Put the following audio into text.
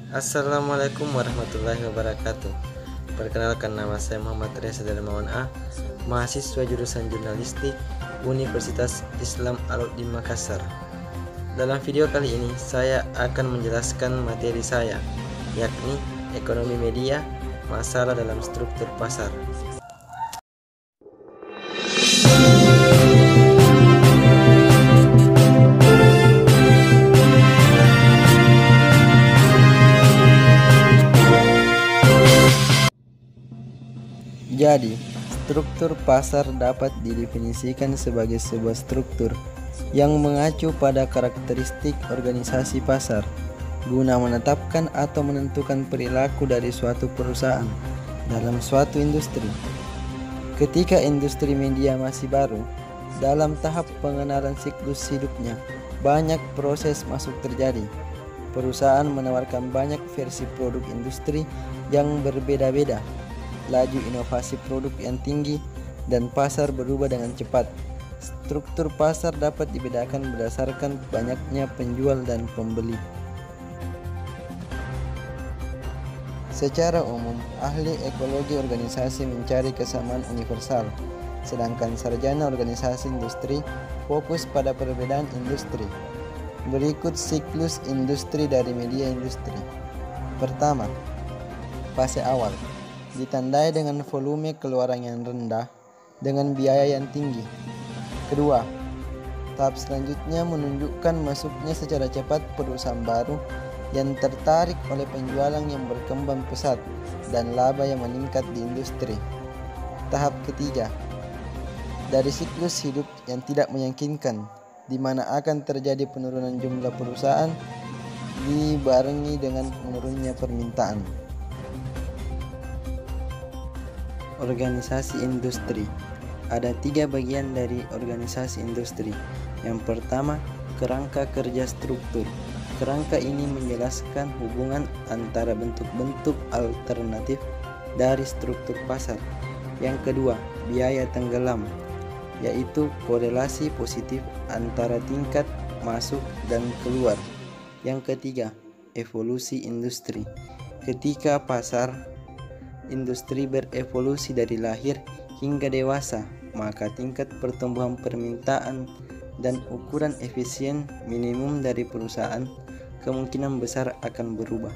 Assalamualaikum warahmatullahi wabarakatuh. Perkenalkan, nama saya Muhammad Reza Darmawan A, mahasiswa jurusan jurnalistik Universitas Islam Al-Uddin Makassar. Dalam video kali ini saya akan menjelaskan materi saya, yakni ekonomi media, masalah dalam struktur pasar. Jadi, struktur pasar dapat didefinisikan sebagai sebuah struktur yang mengacu pada karakteristik organisasi pasar guna menetapkan atau menentukan perilaku dari suatu perusahaan dalam suatu industri. Ketika industri media masih baru, dalam tahap pengenalan siklus hidupnya, banyak proses masuk terjadi. Perusahaan menawarkan banyak versi produk industri yang berbeda-beda, laju inovasi produk yang tinggi, dan pasar berubah dengan cepat. Struktur pasar dapat dibedakan berdasarkan banyaknya penjual dan pembeli. Secara umum, ahli ekologi organisasi mencari kesamaan universal, sedangkan sarjana organisasi industri fokus pada perbedaan industri. Berikut siklus industri dari media industri. Pertama, fase awal, ditandai dengan volume keluaran yang rendah dengan biaya yang tinggi. Kedua, tahap selanjutnya menunjukkan masuknya secara cepat perusahaan baru yang tertarik oleh penjualan yang berkembang pesat dan laba yang meningkat di industri. Tahap ketiga, dari siklus hidup yang tidak meyakinkan, di mana akan terjadi penurunan jumlah perusahaan dibarengi dengan menurunnya permintaan. Organisasi industri. Ada 3 bagian dari organisasi industri. Yang pertama, kerangka kerja struktur. Kerangka ini menjelaskan hubungan antara bentuk-bentuk alternatif dari struktur pasar. Yang kedua, biaya tenggelam, yaitu korelasi positif antara tingkat masuk dan keluar. Yang ketiga, evolusi industri. Ketika pasar industri berevolusi dari lahir hingga dewasa, maka tingkat pertumbuhan permintaan dan ukuran efisien minimum dari perusahaan kemungkinan besar akan berubah.